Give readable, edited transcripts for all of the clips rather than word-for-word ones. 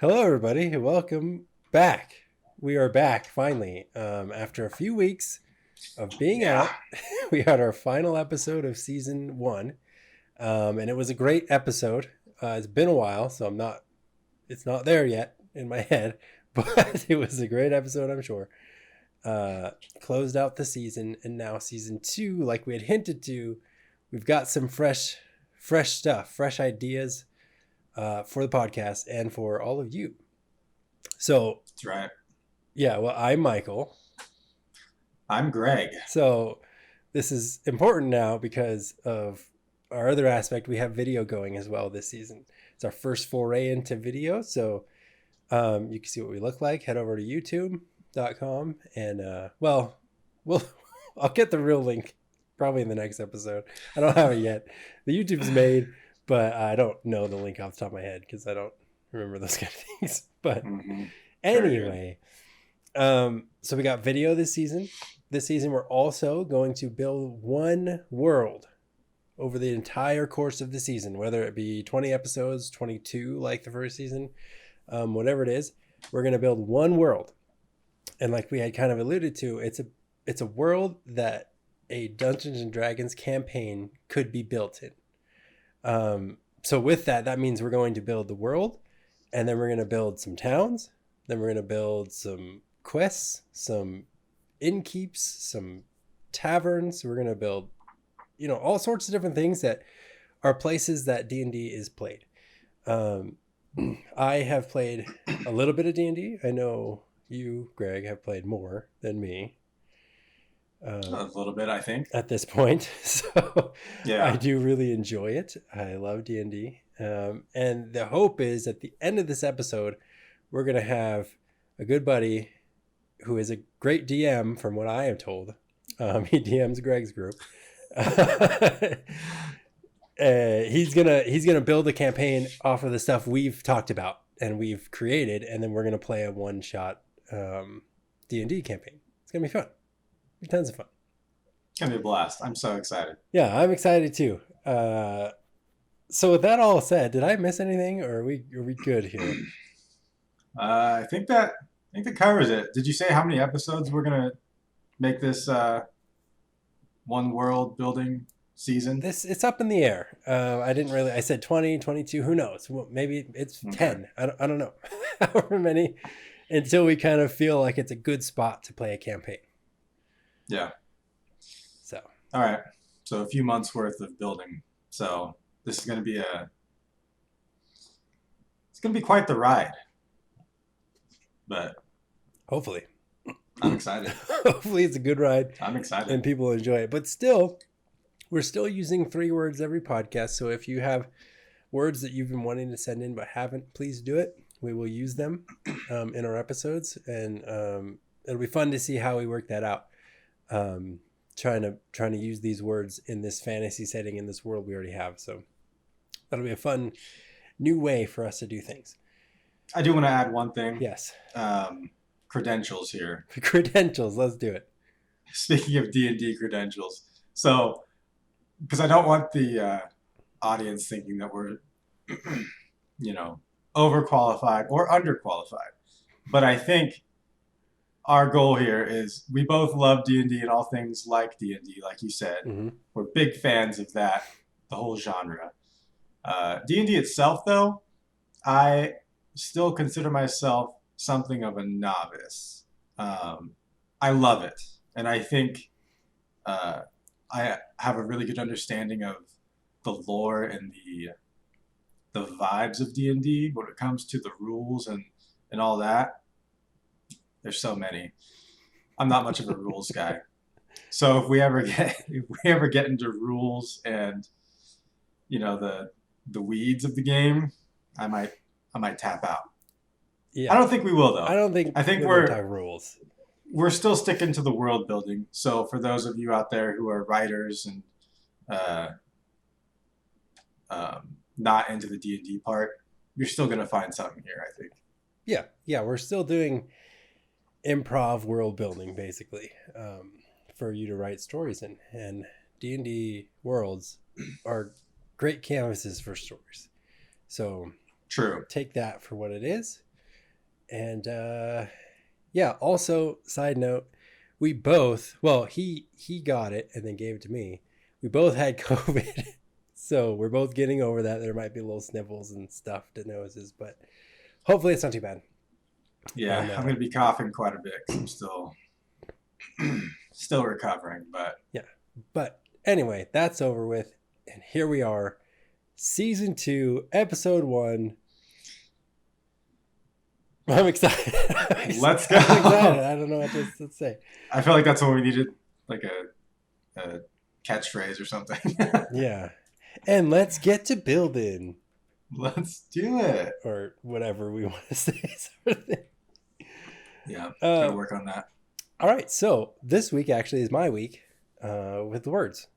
Hello, everybody. Welcome back. We are back finally. After a few weeks of being Yeah. out, we had our final episode of season one, and it was a great episode. It's been a while, so it's not there yet in my head, but it was a great episode, I'm sure. Closed out the season, and now season two, like we had hinted to, we've got some fresh stuff, fresh ideas for the podcast and for all of you. So, That's right. yeah, well, I'm Michael. I'm Greg. So, this is important now because of our other aspect. We have video going as well this season. It's our first foray into video. So, you can see what we look like. Head over to youtube.com and, well, I'll get the real link probably in the next episode. I don't have it yet. The YouTube's made, but I don't know the link off the top of my head because I don't remember those kind of things. But anyway, so we got video this season. This season, we're also going to build one world over the entire course of the season, whether it be 20 episodes, 22 like the first season, whatever it is. We're going to build one world, and like we had kind of alluded to, it's a world that a Dungeons and Dragons campaign could be built in. So with that means we're going to build the world, and then we're going to build some towns. Then we're going to build some quests, some innkeeps, some taverns. We're going to build, all sorts of different things that are places that D&D is played. I have played a little bit of D&D. I know you, Greg, have played more than me. A little bit, I think. At this point. So yeah. I do really enjoy it. I love D&D. And the hope is at the end of this episode, we're going to have a good buddy who is a great DM from what I am told. He DMs Greg's group. He's gonna build a campaign off of the stuff we've talked about and we've created, and then we're gonna play a one-shot D&D campaign. It's gonna be fun. It'll be tons of fun. It's gonna be a blast. I'm so excited. Yeah, I'm excited too. So with that all said, did I miss anything, or are we good here? I think that covers it. Did you say how many episodes we're gonna make this one world building season? It's up in the air. I said 20, 22, who knows? Well, maybe it's 10. I don't know. However many, until we kind of feel like it's a good spot to play a campaign. Yeah. So. All right. So a few months worth of building. So this is going to be quite the ride. But hopefully. I'm excited. Hopefully it's a good ride. I'm excited. And people enjoy it. But still, we're still using 3 words every podcast. So if you have words that you've been wanting to send in but haven't, please do it. We will use them in our episodes. And it'll be fun to see how we work that out. Trying to use these words in this fantasy setting in this world we already have. So that'll be a fun new way for us to do things. I do want to add one thing. Yes. Credentials here. Credentials. Let's do it. Speaking of D&D credentials. So, because I don't want the audience thinking that we're, overqualified or underqualified. But I think our goal here is we both love D&D and all things like D&D, like you said. Mm-hmm. We're big fans of that, the whole genre. D&D itself, though, I still consider myself something of a novice. I love it. And I think I have a really good understanding of the lore and the vibes of D&D when it comes to the rules and all that. There's so many. I'm not much of a rules guy. So if we ever get into rules and the weeds of the game, I might tap out. Yeah. I don't think we will though. I think we're talking rules. We're still sticking to the world building. So for those of you out there who are writers and not into the D&D part, you're still gonna find something here, I think. Yeah, we're still doing improv world building basically for you to write stories in, and D&D worlds are great canvases for stories. So true. Take that for what it is. And yeah, also side note, we both, well, he got it and then gave it to me. We both had COVID. So we're both getting over that. There might be little sniffles and stuffed noses, but hopefully it's not too bad. Yeah, And I'm going to be coughing quite a bit 'cause I'm still recovering, but yeah. But anyway, that's over with. And here we are, season 2, episode 1. I'm excited. let's go. I'm excited. I don't know what to say. I feel like that's what we needed, like a catchphrase or something. Yeah. And let's get to building. Let's do it. Or whatever we want to say. Sort of thing. Yeah, gotta work on that. All right. So this week actually is my week with the words.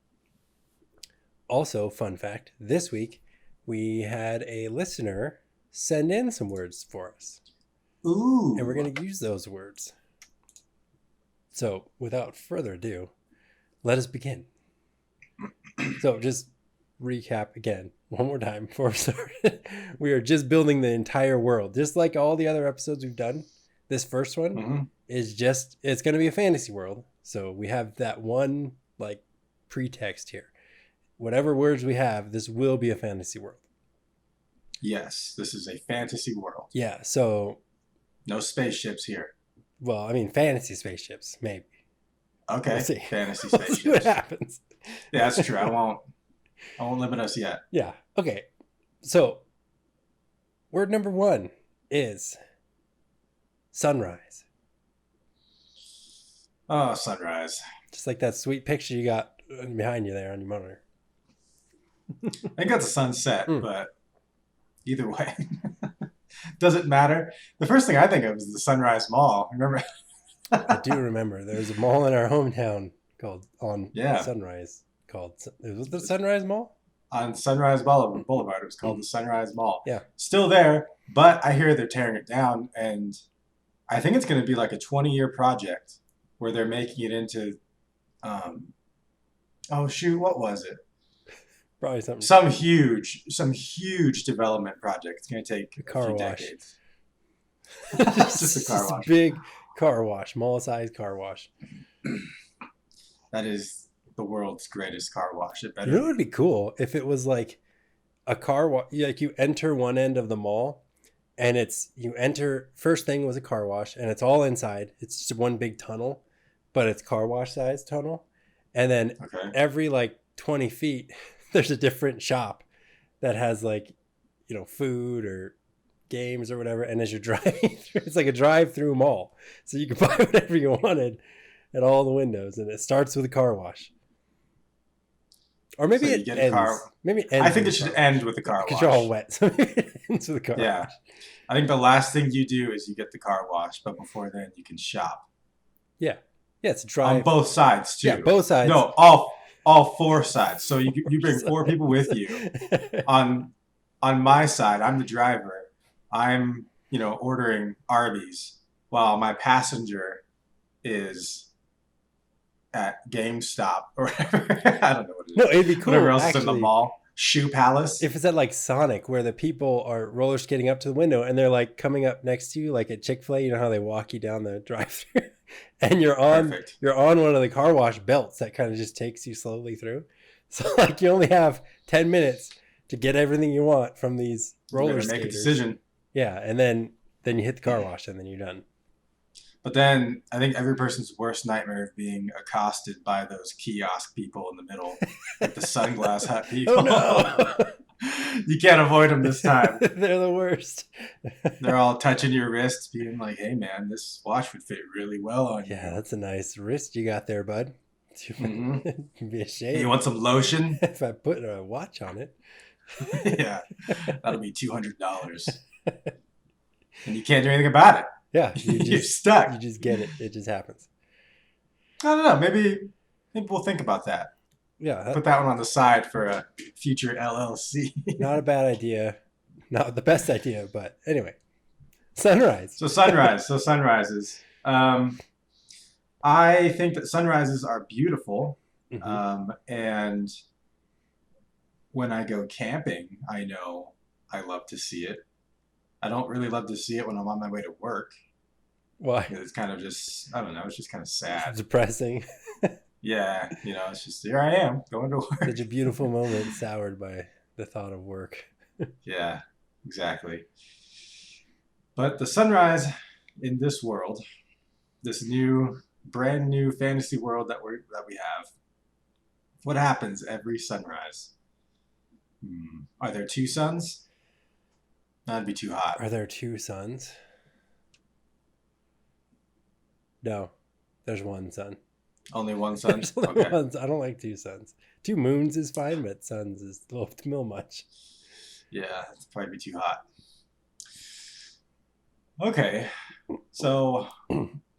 Also, fun fact, this week we had a listener send in some words for us. Ooh. And we're going to use those words. So without further ado, let us begin. So just recap again, one more time before we start. We are just building the entire world. Just like all the other episodes we've done, this first one is just, it's going to be a fantasy world. So we have that one like pretext here. Whatever words we have, this will be a fantasy world. Yes, this is a fantasy world. Yeah, so... No spaceships here. Well, I mean, fantasy spaceships, maybe. Okay, we'll see. Fantasy We'll spaceships. see what happens. Yeah, that's true. I won't limit us yet. Yeah, okay. So, word number 1 is sunrise. Oh, sunrise. Just like that sweet picture you got behind you there on your monitor. I think that's a sunset, but either way, doesn't matter. The first thing I think of is the Sunrise Mall. Remember? I do remember. There's a mall in our hometown called Sunrise. Was the Sunrise Mall? On Sunrise Boulevard. It was called the Sunrise Mall. Yeah. Still there, but I hear they're tearing it down, and I think it's going to be like a 20-year project where they're making it into, oh shoot, what was it? Probably something. Some huge development project. It's going to take a few decades. Just a car wash. Big car wash, mall-sized car wash. That is the world's greatest car wash. It better. You know what would be cool if it was like a car wash. Like you enter one end of the mall, and you enter. First thing was a car wash, and it's all inside. It's just one big tunnel, but it's car wash sized tunnel, and then every like 20 feet. There's a different shop that has like, food or games or whatever. And as you're driving through, it's like a drive-through mall. So you can buy whatever you wanted at all the windows. And it starts with a car wash. Or maybe it ends. Maybe it ends. I think it should end with the car wash. Because you're all wet. So maybe it ends with a car wash. I think the last thing you do is you get the car wash. But before then, you can shop. Yeah. Yeah, it's drive. On both sides, too. Yeah, both sides. No, all 4 sides. So you bring 4 people with you. On my side, I'm the driver. I'm, ordering Arby's while my passenger is at GameStop or whatever. I don't know what it is. No, it'd be cool. Whatever else is in the mall. Shoe Palace. If it's at like Sonic where the people are roller skating up to the window and they're like coming up next to you, like at Chick-fil-A, you know how they walk you down the drive-thru? And you're on one of the car wash belts that kind of just takes you slowly through. So like you only have 10 minutes to get everything you want from these roller skaters. Make a decision. Yeah, and then you hit the car wash and then you're done. But then I think every person's worst nightmare is being accosted by those kiosk people in the middle, like the sunglass hat people. Oh, no. You can't avoid them this time. They're the worst. They're all touching your wrists, being like, "Hey, man, this watch would fit really well on you." Yeah, that's a nice wrist you got there, bud. It'd be a shame. You want some lotion? If I put a watch on it. Yeah, that'll be $200, and you can't do anything about it. Yeah, you're stuck. You just get it. It just happens. I don't know. Maybe we'll think about that. Yeah. Put that one on the side for a future LLC. Not a bad idea. Not the best idea, but anyway. Sunrise. So sunrises. I think that sunrises are beautiful. Mm-hmm. And when I go camping, I know I love to see it. I don't really love to see it when I'm on my way to work. Why? It's kind of just, I don't know, it's just kind of It's sad. depressing. Yeah, it's just here I am going to work. Such a beautiful moment soured by the thought of work. Yeah, exactly. But the sunrise in this world, this new, brand new fantasy world that we have, what happens every sunrise? Are there two suns? That'd be too hot. Are there two suns? No, there's one sun. Only one sun? There's only Okay. one. I don't like two suns. Two moons is fine, but suns is a little much. Yeah, it'd probably be too hot. Okay. So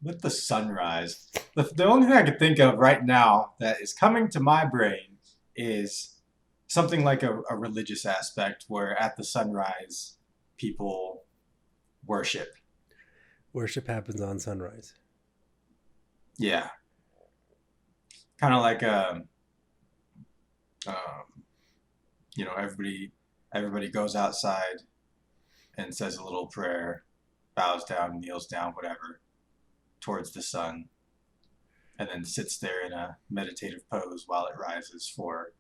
with the sunrise, the only thing I can think of right now that is coming to my brain is something like a religious aspect where at the sunrise people worship. Worship happens on sunrise. Yeah. Kind of like um, everybody goes outside and says a little prayer, bows down, kneels down, whatever, towards the sun, and then sits there in a meditative pose while it rises for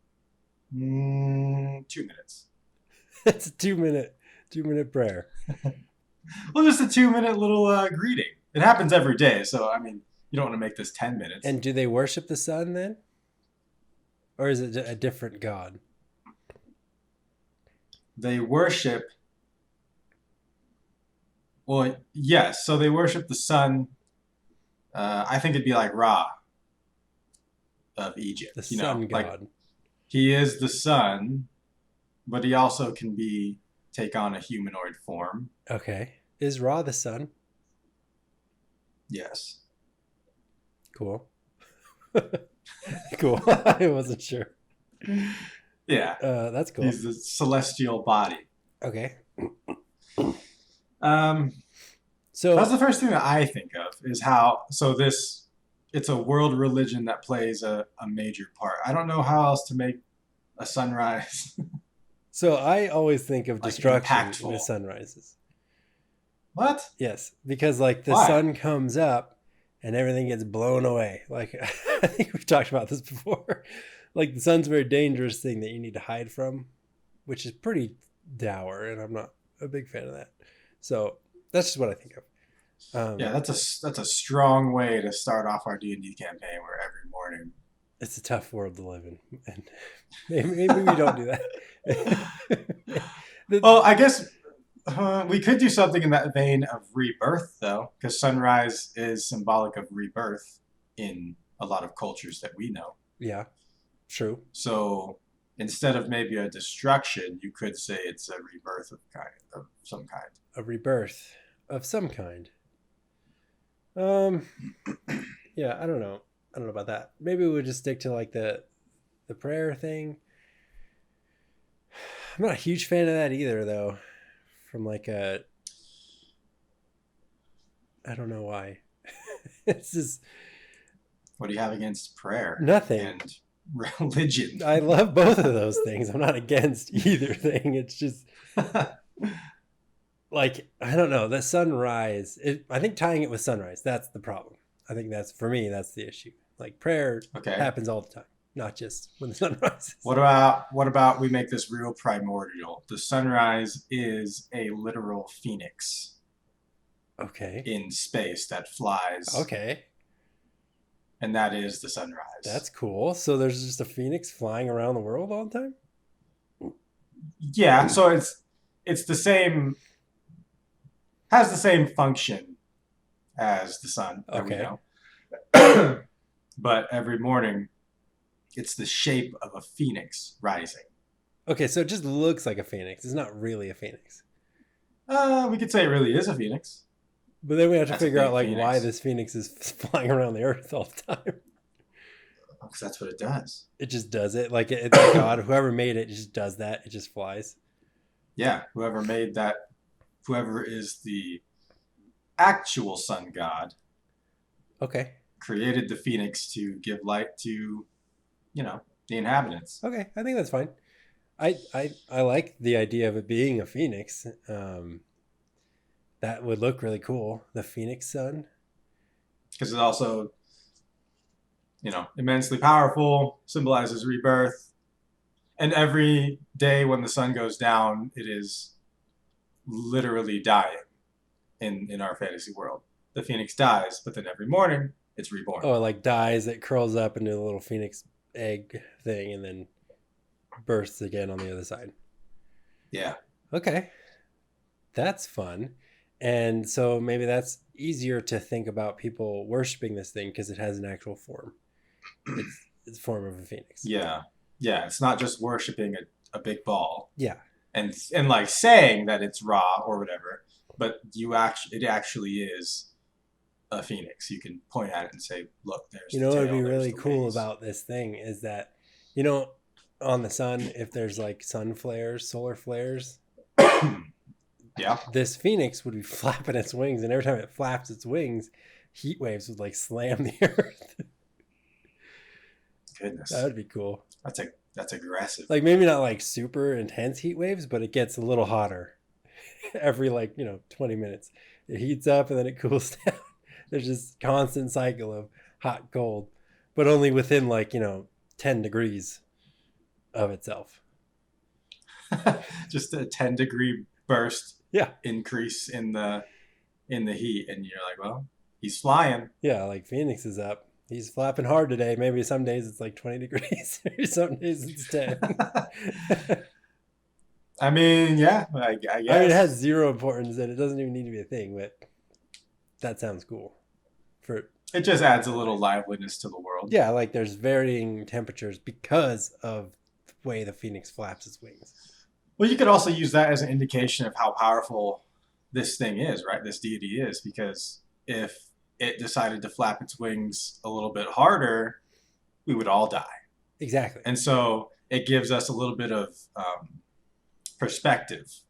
2 minutes. It's a 2 minute prayer. Well, just a 2 minute little greeting. It happens every day, so I mean, you don't want to make this 10 minutes. And do they worship the sun then? Or is it a different god? They worship. Well, yes. So they worship the sun. I think it'd be like Ra of Egypt. The sun Like god. he is the sun, but he also can take on a humanoid form. Okay. Is Ra the sun? Yes. Cool. Cool. I wasn't sure. Yeah. That's cool. He's the celestial body. Okay. So that's the first thing that I think of is how it's a world religion that plays a major part. I don't know how else to make a sunrise So I always think of like destruction impactful. with sunrises. What? Yes, because like the Why? sun comes up and everything gets blown away. Like I think we've talked about this before. Like the sun's a very dangerous thing that you need to hide from, which is pretty dour, and I'm not a big fan of that. So that's just what I think of. Yeah, that's a strong way to start off our D&D campaign where every morning. It's a tough world to live in, and maybe we don't do that. Well, I guess we could do something in that vein of rebirth, though, because sunrise is symbolic of rebirth in a lot of cultures that we know. Yeah, true. So instead of maybe a destruction, you could say it's a rebirth of some kind. A rebirth of some kind. Yeah, I don't know. I don't know about that. Maybe we'll just stick to like the prayer thing. I'm not a huge fan of that either, though. From like I don't know why. It's just What do you have against prayer nothing. and religion? I love both of those things. I'm not against either thing. It's just like I don't know. The sunrise. I think tying it with sunrise. That's the problem. I think that's for me. That's the issue. Like prayer Okay. happens all the time, not just when the sun rises. What about we make this real primordial? The sunrise is a literal phoenix Okay. in space that flies. Okay. And that is the sunrise. That's cool. So there's just a phoenix flying around the world all the time? Yeah, so it's the same, has the same function as the sun that we know. But every morning it's the shape of a phoenix rising. Okay, so it just looks like a phoenix. It's not really a phoenix. We could say it really is a phoenix. But then we have to That's a figure big out like phoenix. why this phoenix is flying around the earth all the time. Because that's what it does. It just does it. Like it's like God, whoever made it just does that. It just flies. Yeah, whoever made that, whoever is the actual sun god, Okay. created the phoenix to give light to, the inhabitants. Okay, I think that's fine. I like the idea of it being a phoenix. That would look really cool. The Phoenix Sun. because it's also, immensely powerful, symbolizes rebirth. And every day when the sun goes down, it is literally dying in our fantasy world. The phoenix dies, but then every morning it's reborn. Oh, it like dies, it curls up into a little phoenix egg thing and then bursts again on the other side. Yeah. Okay. That's fun. And so maybe that's easier to think about people worshiping this thing because it has an actual form. It's a form of a phoenix. Yeah. Yeah. It's not just worshiping a big ball. Yeah. And like saying that it's Ra or whatever, but it actually is a phoenix. You can point at it and say, look, there's You know the what would tail, be there's really the cool wings. about this thing is that, you know, on the sun, if there's like sun flares, solar flares, Yeah. this phoenix would be flapping its wings, and every time it flaps its wings, heat waves would like slam the earth. Goodness. That would be cool. That's aggressive. Like maybe not like super intense heat waves, but it gets a little hotter every 20 minutes. It heats up and then it cools down. There's this constant cycle of hot, cold, but only within 10 degrees of itself. Just a 10-degree burst Yeah. increase in the heat, and you're like, well, he's flying. Yeah, like Phoenix is up. He's flapping hard today. Maybe some days it's like 20 degrees. Some days it's 10. I mean, yeah, I guess. I mean, it has zero importance and it doesn't even need to be a thing, but that sounds cool. It just adds a little liveliness to the world. Yeah, like there's varying temperatures because of the way the Phoenix flaps its wings. Well, you could also use that as an indication of how powerful this thing is, right? This deity is, because if it decided to flap its wings a little bit harder, we would all die. Exactly. And so it gives us a little bit of perspective,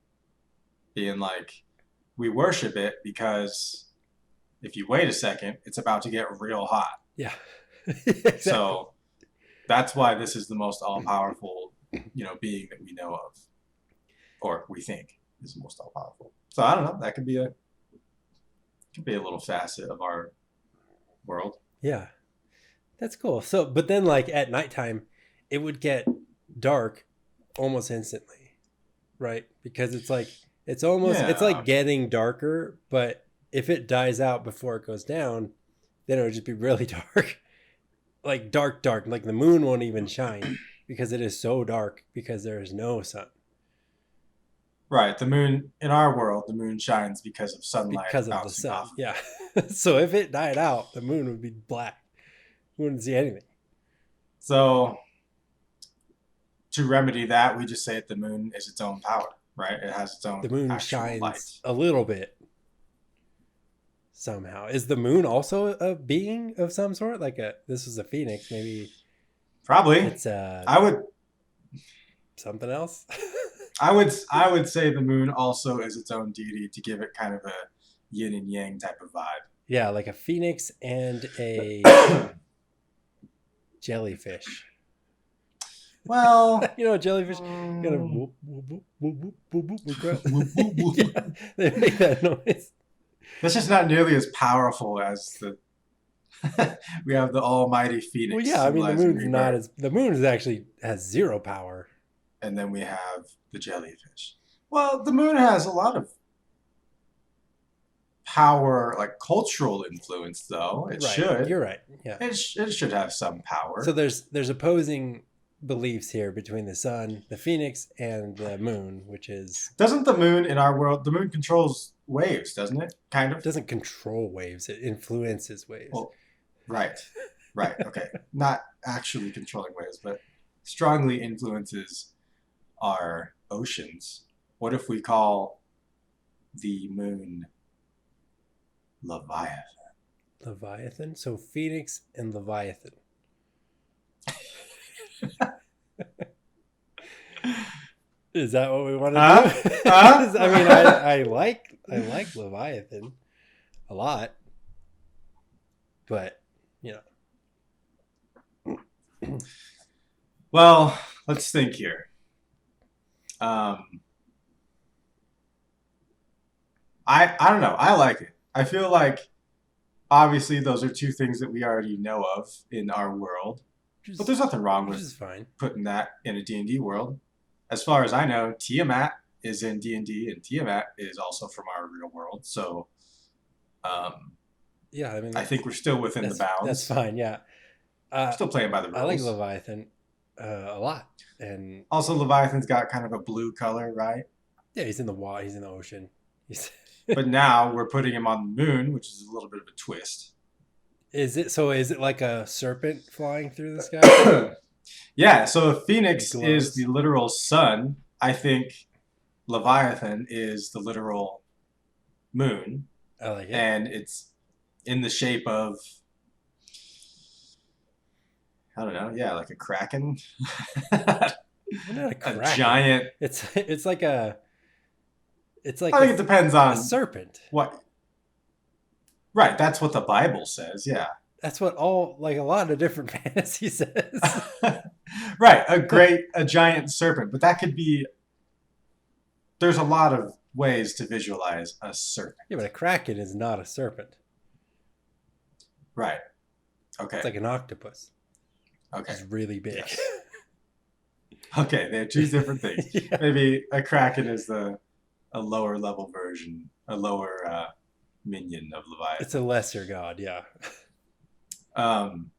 being like, we worship it because if you wait a second, it's about to get real hot. Yeah. Exactly. So that's why this is the most all-powerful, being that we know of, or we think is the most all-powerful. So I don't know. That could be a little facet of our world. Yeah. That's cool. So, but then at nighttime, it would get dark almost instantly, right? Because it's like getting darker, but if it dies out before it goes down, then it would just be really dark. Like dark, like the moon won't even shine because it is so dark because there is no sun. Right. The moon, in our world, the moon shines because of sunlight. Because of the sun. Yeah. So if it died out, the moon would be black. You wouldn't see anything. So to remedy that, we just say that the moon is its own power, right? It has its own. The moon shines light a little bit. Somehow. Is the moon also a being of some sort? This is a phoenix, maybe. Probably. It's something else. I would say the moon also is its own deity to give it kind of a yin and yang type of vibe. Yeah, like a phoenix and a jellyfish. Well, jellyfish kind of whoop, whoop, whoop, whoop, whoop, yeah, they make that noise. That's just not nearly as powerful as we have the almighty phoenix. Well, yeah, I mean the moon is actually has zero power. And then we have the jellyfish. Well, the moon has a lot of power, like cultural influence, though. It should. You're right. Yeah. It should have some power. So there's opposing beliefs here between the sun, the phoenix, and the moon, which is... Doesn't the moon, in our world, the moon controls waves, doesn't it? Kind of? It doesn't control waves. It influences waves. Well, right. Okay. Not actually controlling waves, but strongly influences our oceans. What if we call the moon Leviathan? Leviathan? So Phoenix and Leviathan. Is that what we want to do? I mean, I like Leviathan a lot, but Well, let's think here. I don't know. I like it. I feel like obviously those are two things that we already know of in our world, which but is there's nothing wrong which with is fine. putting that in a D&D world. As far as I know, Tiamat is in D&D, and Tiamat is also from our real world. So um, Yeah, I mean I think we're still within the that's bounds. fine. Yeah, We're uh, still playing by the I like rules. Leviathan a lot, and Also, Leviathan's got kind of a blue color, right? yeah, he's in the water, he's in the ocean. He's But now we're putting him on the moon, which is a little bit of a twist. is it so? Is it like a serpent flying through the sky? Yeah, so if It Phoenix is the glows. literal sun, I think Leviathan is the literal moon, I like it. and it's in the shape of, I don't know, yeah, like a kraken, a Well, not a kraken. giant. It's like a it's I like think it depends a on serpent. what. Right, that's what the Bible says. Yeah, That's what all like a lot of different fantasy says. right, Yeah, a giant serpent, but that could be. There's a lot of ways to visualize a but serpent. a kraken is not a serpent. Right. Okay. It's like an octopus. Okay. It's really big. Yes. Okay, they're two different things. Yeah. Maybe a kraken is the a lower level version, a lower minion of It's a Leviathan. lesser god, yeah. Um,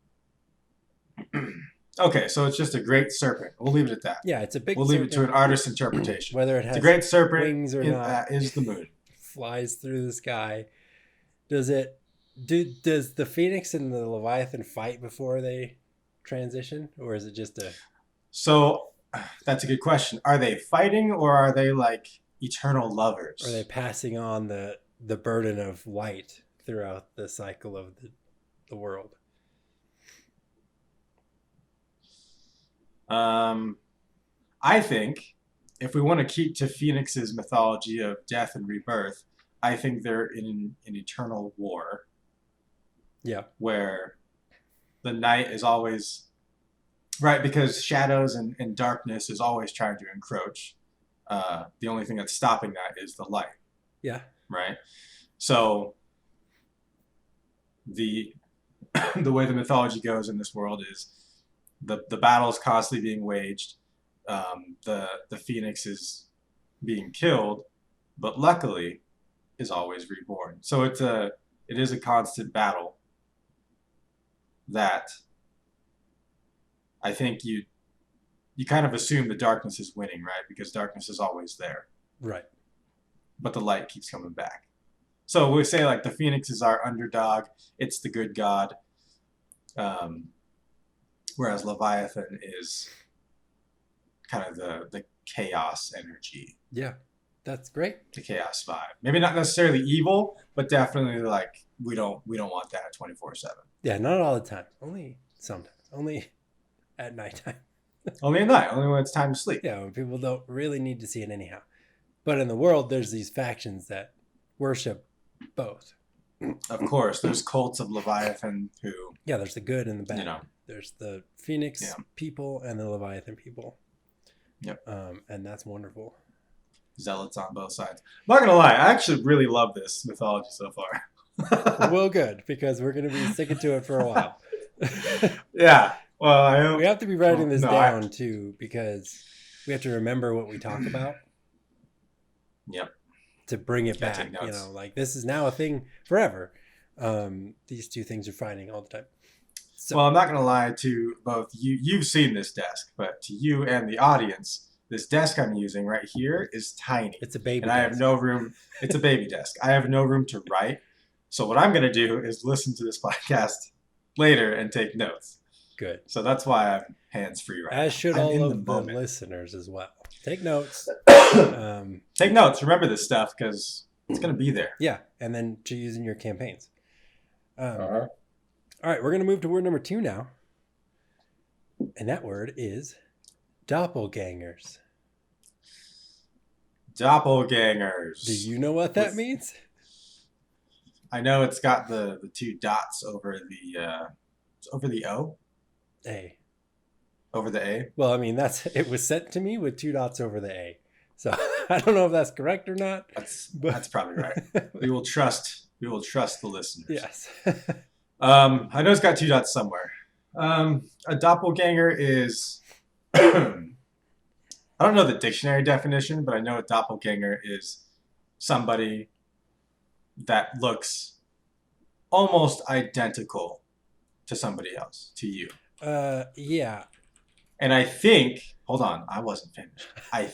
okay, so it's just a great serpent. We'll leave it at that. Yeah, it's a big We'll leave it to serpent. an artist's interpretation. Whether it It's a has great serpent. wings or In, not, is the moon. flies through the sky. Does it does the Phoenix and the Leviathan fight before they transition? Or is it just a So that's a good question. Are they fighting or are they like eternal are they lovers? passing on the burden of light throughout the cycle of the world? Um, I think if we want to keep to Phoenix's mythology of death and rebirth, I think they're in an eternal war Yeah. where the night is always right because shadows and darkness is always trying to encroach. The only thing that's stopping that is the light, Yeah. right? So the the way the mythology goes in this world is the battle is constantly being waged. The phoenix is being killed, but luckily is always reborn. So it is a constant battle that I think you kind of assume the darkness is winning, right? Because darkness is always there, Right. but the light keeps coming back. So we say like the phoenix is our underdog; it's the good god, um, whereas Leviathan is kind of the chaos energy, Yeah. That's great. the chaos vibe. Maybe not necessarily evil, but definitely like we don't want that 24/7. Yeah, not all the time. Only sometimes. Only at nighttime. Only at night, only when it's time to sleep. Yeah, when people don't really need to see it anyhow. But in the world, there's these factions that worship both. Of course, there's cults of Leviathan who, Yeah, there's the good and the you bad. know, There's the Phoenix yeah, people and the Leviathan people. yep, And that's wonderful. zealots on both sides. I'm not gonna lie, I actually really love this mythology so far. Well, good, because we're going to be sticking to it for a while. Yeah. Well, I We hope. have to be writing Well, this no, down too, because we have to remember what we talk about Yep. to bring it Gotta back. take notes. Like this is now a thing forever. These two things are fighting all the time. So Well, I'm not gonna lie to both you. You've seen this desk, but to you and the audience, this desk I'm using right here is tiny, it's a baby and I have desk. no room. It's a baby desk. I have no room to write. So what I'm gonna do is listen to this podcast later and take notes. Good. So that's why I'm hands free right As now. should I'm all in the of the moment. listeners as well. Take notes. Take notes. Remember this stuff because it's gonna be there. Yeah, and then to use in your campaigns. Uh-huh. All right, we're going to move to word number 2 now. And that word is doppelgangers. Doppelgangers. Do you know what that means? I know it's got the two dots over the O, A. over the A. Well, I mean, it was sent to me with 2 dots over the A. So I don't know if that's correct or not, but That's probably right. We will trust the listeners. yes. I know it's got two dots somewhere. A doppelganger is I don't know the dictionary definition, but I know a doppelganger is somebody that looks almost identical to somebody else, to you. Yeah. And I think, hold on, I wasn't finished. I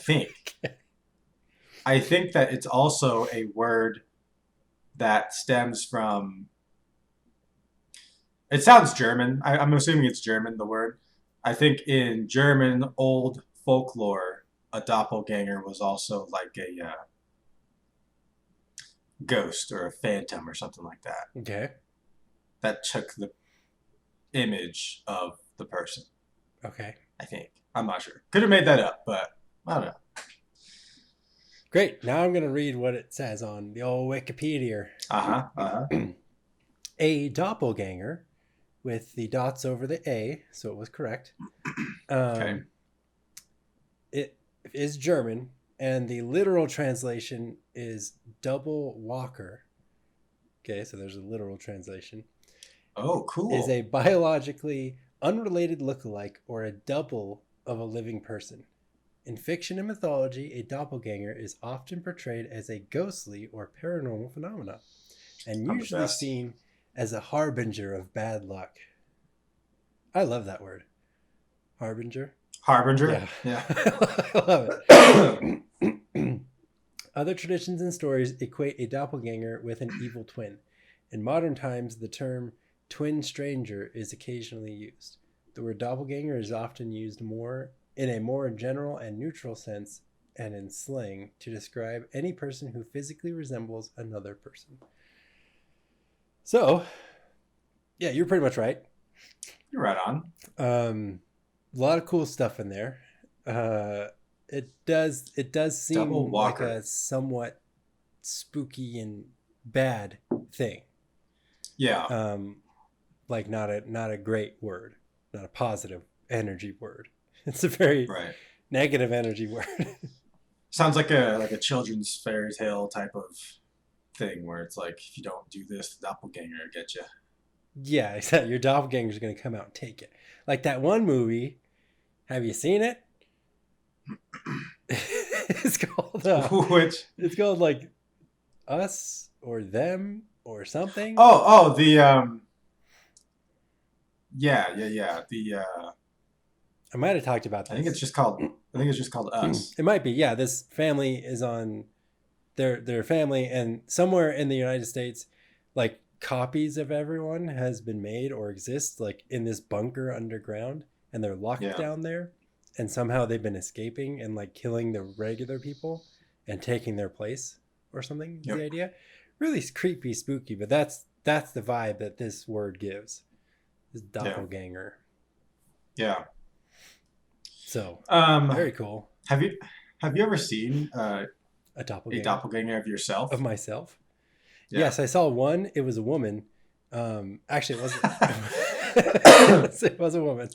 think that it's also a word that stems from. It sounds German. I'm assuming it's German. The word. I think in German old folklore, a doppelganger was also like a ghost or a phantom or something like that. Okay. That took the image of the person. Okay. I think. I'm not sure. Could have made that up, but I don't know. Great. Now I'm going to read what it says on the old Wikipedia. Uh huh. Uh huh. A doppelganger, with the dots over the A, so it was correct. Okay. It is German, and the literal translation is double walker. Okay, so there's a literal translation. Oh, cool. Is a biologically unrelated lookalike or a double of a living person. In fiction and mythology, a doppelganger is often portrayed as a ghostly or paranormal phenomena, and usually seen as a harbinger of bad luck. I love that word. Harbinger. Harbinger? Yeah. I love it. Other traditions and stories equate a doppelganger with an evil twin. In modern times, the term twin stranger is occasionally used. The word doppelganger is often used in a more general and neutral sense and in slang to describe any person who physically resembles another person. So, yeah, you're pretty much right. You're right on. A lot of cool stuff in there. It does seem like a somewhat spooky and bad thing. Yeah. Like not a great word, not a positive energy word. It's a very negative energy word. Sounds like a children's fairy tale type of thing where it's like, if you don't do this, the doppelganger will get you. Yeah, exactly. Your doppelganger's going to come out and take it. Like that one movie. Have you seen it? It's called which? It's called like Us or Them or something. The yeah. The I might have talked about this. I think it's just called Us. It might be. Yeah, this family is on their family, and somewhere in the United States, like copies of everyone has been made or exists like in this bunker underground, and they're locked down there, and somehow they've been escaping and like killing the regular people and taking their place or something. Is the idea really creepy, spooky, but that's the vibe that this word gives. This doppelganger. Yeah. So very cool. Have you ever seen a doppelganger of yourself? Of myself? Yeah. Yes, I saw one. It was a woman. Actually, it wasn't. It was a woman.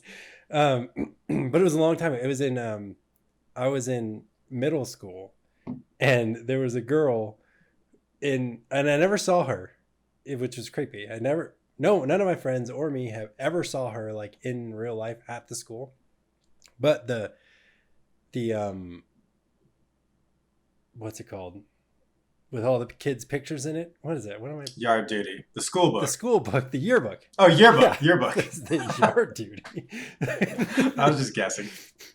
But it was a long time ago. It was in. I was in middle school, and there was a girl and I never saw her, which was creepy. None of my friends or me have ever saw her like in real life at the school. But the what's it called? With all the kids' pictures in it. What is it? What am I? Yard duty. The school book. The school book. The yearbook. Oh, yearbook. Yeah. Yearbook. It's the yard duty. I was just guessing.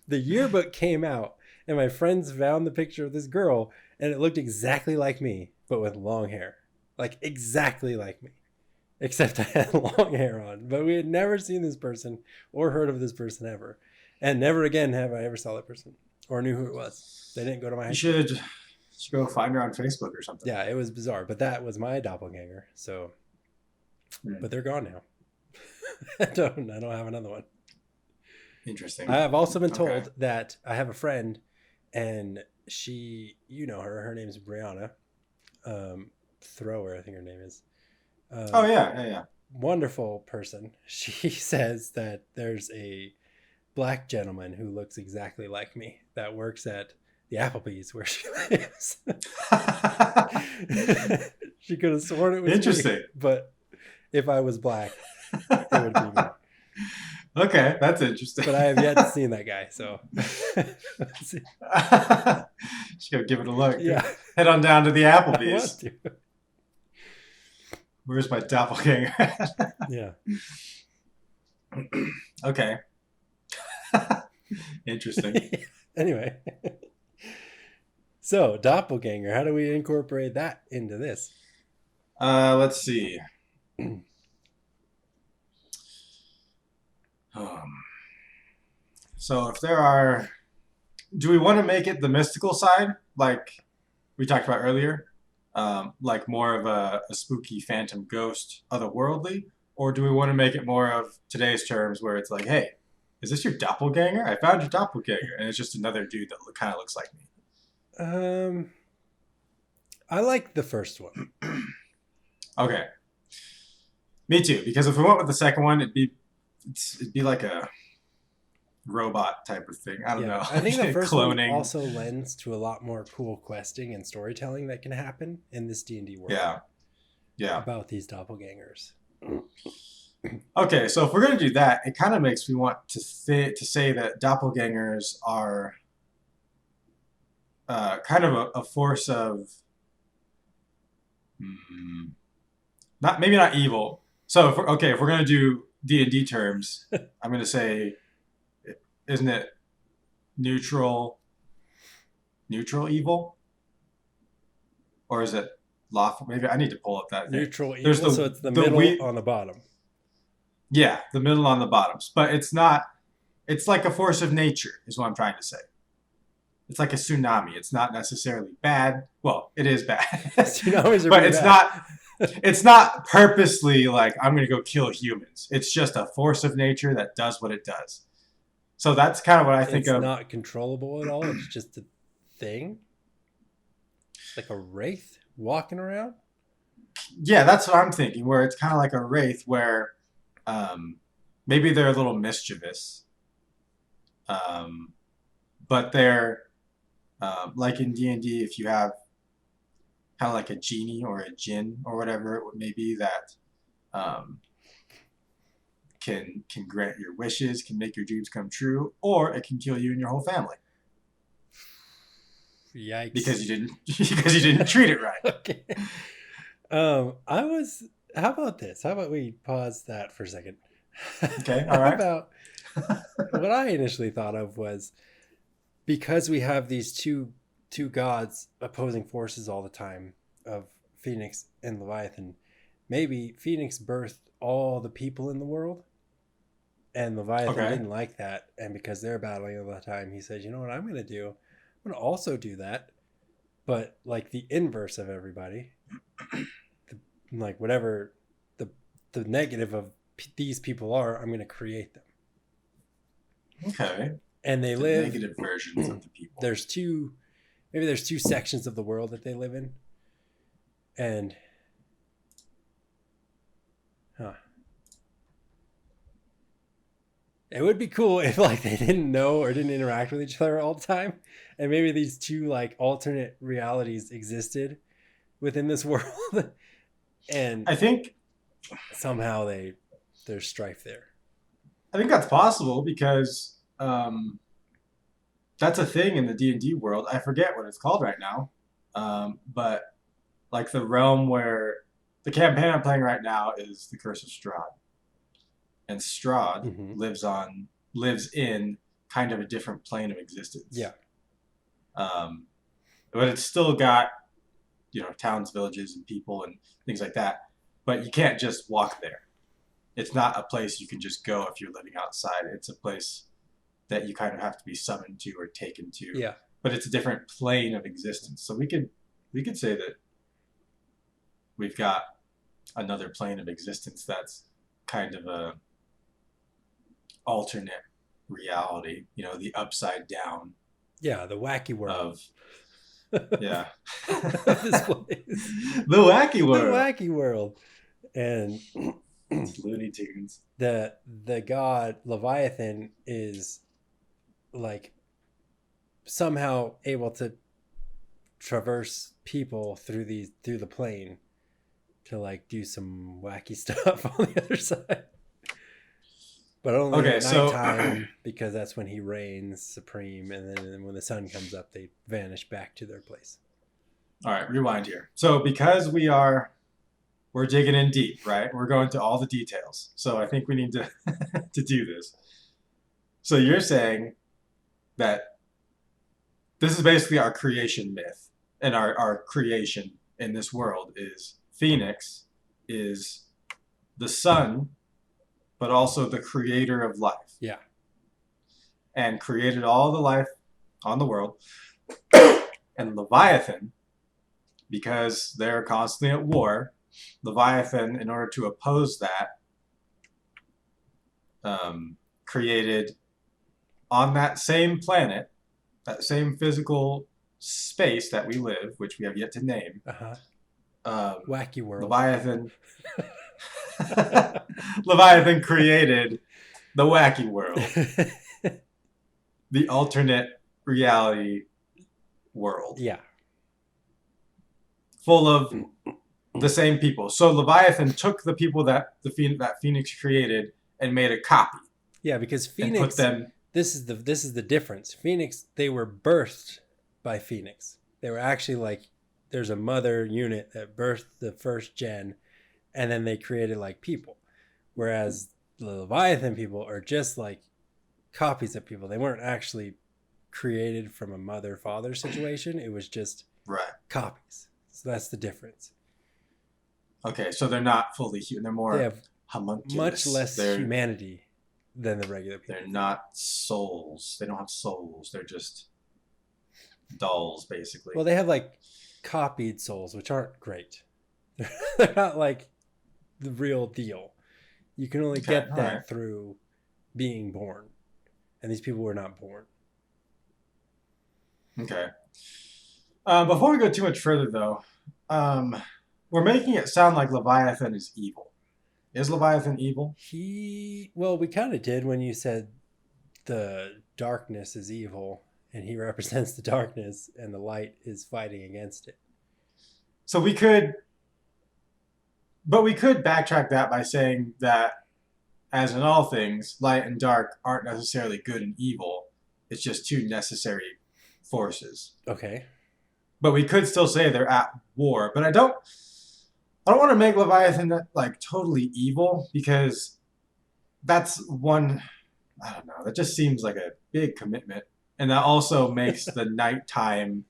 The yearbook came out, and my friends found the picture of this girl, and it looked exactly like me, but with long hair. Like exactly like me. Except I had long hair on. But we had never seen this person or heard of this person ever. And never again have I ever saw that person or knew who it was. They didn't go to my house. You should go find her on Facebook or something. Yeah, it was bizarre. But that was my doppelganger. So, but they're gone now. I don't have another one. Interesting. I have also been told that I have a friend, and she, you know her. Her name's Brianna. Thrower, I think her name is. Yeah. Wonderful person. She says that there's a black gentleman who looks exactly like me that works at the Applebee's where she lives. She could have sworn it was me, Interesting. but if I was black, it would be me. Okay, that's interesting. But I have yet to see that guy, so let's see. Just gotta give it a look. Yeah, Head on down to the I want Applebee's. to. Where's my doppelganger? Yeah. Okay. Interesting. Anyway, so doppelganger, how do we incorporate that into this? Let's see. So if there are, do we want to make it the mystical side, like we talked about earlier, like more of a spooky phantom ghost, otherworldly, or do we want to make it more of today's terms, where it's like, hey, is this your doppelganger? I found your doppelganger, and it's just another dude that kind of looks like me. I like the first one. Okay, me too. Because if we went with the second one, it'd be like a robot type of thing. I don't know. I think the first Cloning. one also lends to a lot more cool questing and storytelling that can happen in this D&D world. Yeah. About these doppelgangers. Okay, so if we're gonna do that, it kind of makes me want to say that doppelgangers are kind of a force of not evil. So if we're gonna do D&D terms, I'm gonna say, isn't it neutral evil, or is it lawful? Maybe I need to pull up that thing. Neutral evil, so it's the middle on the bottom. Yeah, the middle on the bottoms, but it's not. It's like a force of nature, is what I'm trying to say. It's like a tsunami. It's not necessarily bad. Well, it is bad, Tsunamis are but it's bad. not. It's not purposely like I'm going to go kill humans. It's just a force of nature that does what it does. So that's kind of what I think of. It's not controllable at all. It's just a thing, like a wraith walking around. Yeah, that's what I'm thinking. Where it's kind of like a wraith, where maybe they're a little mischievous, but they're like in D&D, if you have kind of like a genie or a djinn or whatever it may be that can grant your wishes, can make your dreams come true, or it can kill you and your whole family. Yikes! Because you didn't treat it right. Okay. How about this? How about we pause that for a second? Okay. All right. How about what I initially thought of was, because we have these two gods opposing forces all the time of Phoenix and Leviathan, maybe Phoenix birthed all the people in the world, and Leviathan didn't like that, and because they're battling all the time, he says, you know what I'm going to do? I'm going to also do that, but like the inverse of everybody. Like whatever the negative of these people are, I'm going to create them. Okay. And they live negative versions of the people. There's two sections of the world that they live in, and it would be cool if like they didn't know or didn't interact with each other all the time, and maybe these two like alternate realities existed within this world, and I think somehow there's strife there. I think that's possible because that's a thing in the D&D world. I forget what it's called right now, but like the realm where the campaign I'm playing right now is the Curse of Strahd, and Strahd lives in kind of a different plane of existence. Yeah. But it's still got towns, villages, and people and things like that. But you can't just walk there. It's not a place you can just go if you're living outside. It's a place that you kind of have to be summoned to or taken to. Yeah. But it's a different plane of existence. So we could say that we've got another plane of existence that's kind of a alternate reality, the upside down. Yeah, the wacky world. Yeah. This place. The wacky world. The wacky world. And Looney Tunes. The god Leviathan is like somehow able to traverse people through the plane to like do some wacky stuff on the other side. But only Okay, at so nighttime because that's when he reigns supreme, and then when the sun comes up, they vanish back to their place. all right, rewind here. So because we're digging in deep, right? We're going to all the details. So I think we need to to do this. So you're saying that this is basically our creation myth, and our creation in this world is Phoenix is the sun, but also the creator of life, Yeah. and created all the life on the world. And Leviathan, because they're constantly at war, Leviathan, in order to oppose that, created on that same planet, that same physical space that we live, which we have yet to name. Wacky world. Leviathan. Leviathan created the wacky world, the alternate reality world. Yeah. Full of the same people. So Leviathan took the people that Phoenix created and made a copy. Yeah, because Phoenix. And put them. This is the difference. Phoenix, they were birthed by Phoenix. They were actually like, there's a mother unit that birthed the first gen, and then they created like people. Whereas the Leviathan people are just like copies of people. They weren't actually created from a mother-father situation. It was just copies. So that's the difference. Okay, so they're not fully human. They're more homunculus. Much less humanity than the regular people. They're not souls. They don't have souls. They're just dolls, basically. Well, they have like copied souls, which aren't great. They're not like the real deal. You can only get that through being born. And these people were not born. Okay. Before we go too much further, though, we're making it sound like Leviathan is evil. Is Leviathan evil? Well, we kind of did when you said the darkness is evil, and he represents the darkness, and the light is fighting against it. So we could backtrack that by saying that, as in all things, light and dark aren't necessarily good and evil. It's just two necessary forces. Okay. But we could still say they're at war. But I don't want to make Leviathan like totally evil, because that's one, I don't know, that just seems like a big commitment. And that also makes the nighttime,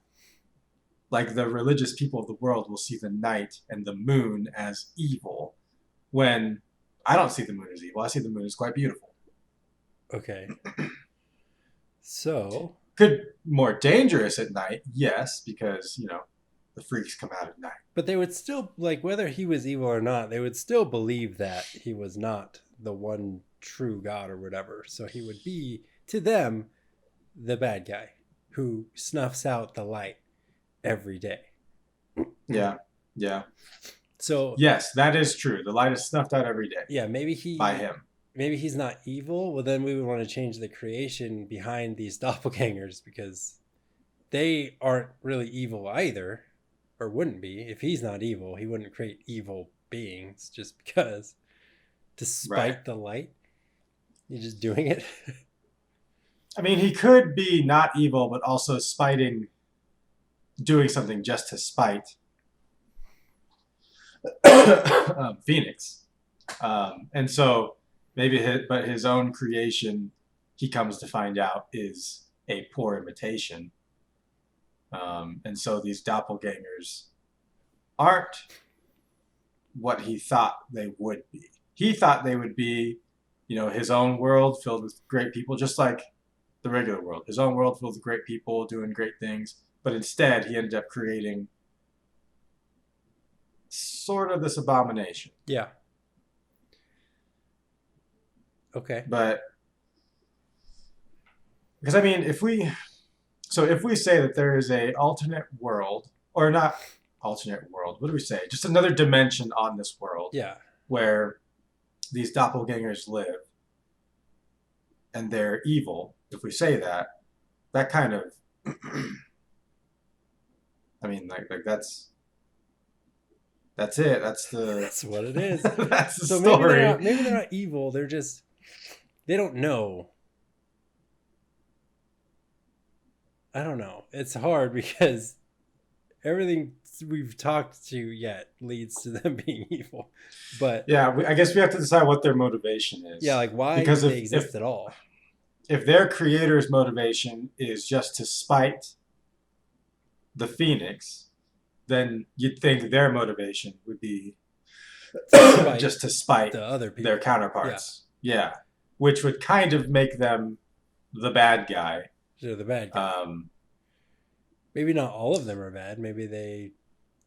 like the religious people of the world will see the night and the moon as evil, when I don't see the moon as evil. I see the moon as quite beautiful. Okay. So More dangerous at night, yes, because, the freaks come out at night. But they would still, like, whether he was evil or not, they would still believe that he was not the one true God or whatever. So he would be, to them, the bad guy who snuffs out the light every day. Yeah. Yeah. So yes, that is true. The light is snuffed out every day. Yeah, by him. Maybe he's not evil. Well, then we would want to change the creation behind these doppelgangers, because they aren't really evil either, or wouldn't be. If he's not evil, he wouldn't create evil beings just because, to spite the light. You're just doing it. I mean, he could be not evil, but also doing something just to spite Phoenix. And so maybe his own creation, he comes to find out, is a poor imitation. And so these doppelgangers aren't what he thought they would be. He thought they would be, his own world filled with great people, just like the regular world. His own world filled with great people doing great things. But instead, he ended up creating sort of this abomination. Yeah. Okay. But because, I mean, if we say that there is a alternate world, or not alternate world, what do we say? Just another dimension on this world. Yeah. Where these doppelgangers live and they're evil. If we say that kind of I mean, like that's it. That's the That's what it is. that's the So maybe they're story. not. Maybe they're not evil. They're just. They don't know. I don't know. It's hard because everything we've talked to yet leads to them being evil. But Yeah, I guess we have to decide what their motivation yeah, is. like why do Because they if exist at all? if their creator's motivation is just to spite the Phoenix, then you'd think their motivation would be Despite just to spite the other their people. Yeah, counterparts. Yeah, which would kind of make them the bad guy. they're the bad guy. Um, Maybe not all of them are bad. Maybe they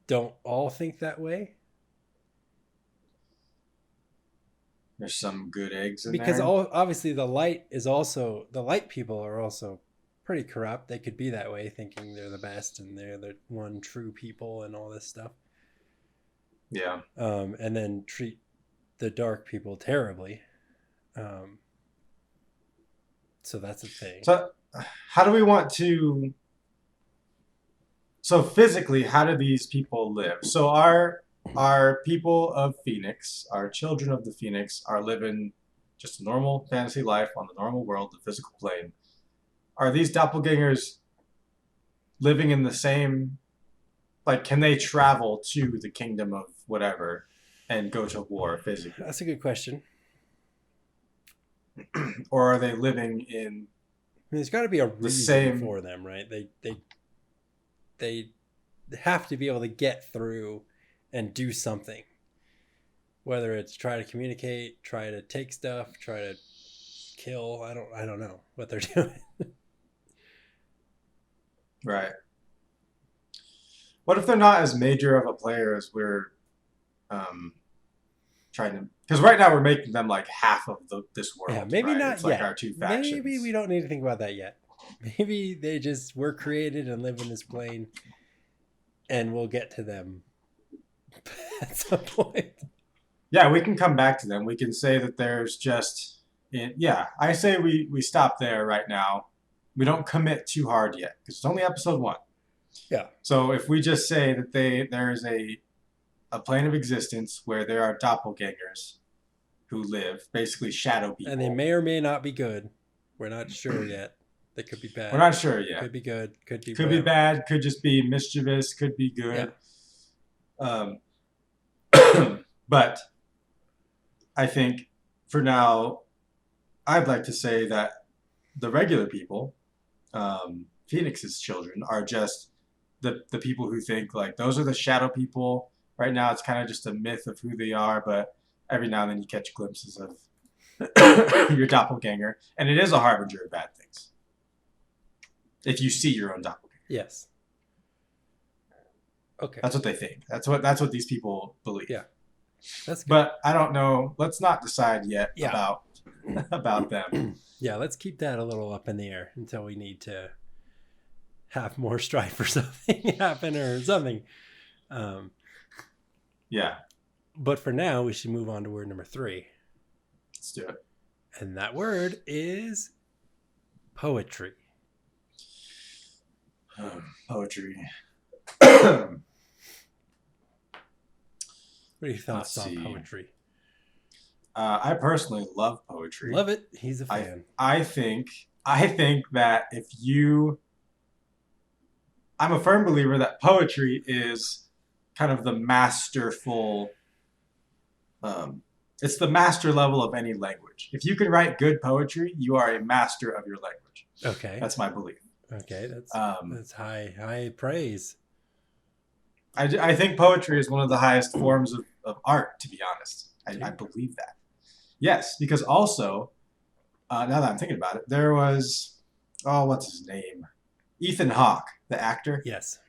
don't all think that way. there's some good eggs in Because there. obviously the light people are also pretty corrupt. They could be that way, thinking they're the best and they're the one true people and all this stuff. Yeah. And then treat the dark people terribly. So that's a thing. So, how do we want to? So physically, how do these people live? So our people of Phoenix, our children of the Phoenix, are living just a normal fantasy life on the normal world, the physical plane. Are these doppelgangers living in the same? Like, can they travel to the kingdom of whatever and go to war physically, That's a good question. or are they living in I mean, there's got to be a the reason same? for them, right? They have to be able to get through and do something. Whether it's try to communicate, try to take stuff, try to kill. I don't know what they're doing. Right. What if they're not as major of a player as we're um, trying to? Because right now we're making them like half of this world. Yeah, maybe right? not It's like yet. our two factions. Maybe we don't need to think about that yet. Maybe they just were created and live in this plane, and we'll get to them at some point. Yeah, we can come back to them. We can say that there's just. Yeah, I say we stop there right now. We don't commit too hard yet because it's only episode 1. Yeah. So if we just say that there's a plane of existence where there are doppelgangers who live, basically shadow people. And they may or may not be good. We're not sure yet. They could be bad. We're not sure yet. Could be good. Could be Could be bad. Could just be mischievous. Could be good. Yeah. But I think for now, I'd like to say that the regular people, Phoenix's children, are just the people who think like those are the shadow people. Right now, it's kind of just a myth of who they are, but every now and then you catch glimpses of your doppelganger, and it is a harbinger of bad things. If you see your own doppelganger. Yes. Okay. That's what they think. That's what these people believe. Yeah. That's good. But I don't know. Let's not decide yet Yeah. about them. Yeah, let's keep that a little up in the air until we need to have more strife or something happen or something. Yeah. But for now, we should move on to word number 3. Let's do it. And that word is poetry. Poetry. What are your thoughts Let's on see. poetry? I personally love poetry. Love it. He's a fan. I think that if you, I'm a firm believer that poetry is kind of the masterful. It's the master level of any language. If you can write good poetry, you are a master of your language. Okay. That's my belief. Okay, that's high praise. I think poetry is one of the highest forms of art, to be honest. I believe that. Yes, because also, now that I'm thinking about it, there was, what's his name? Ethan Hawke, the actor. Yes.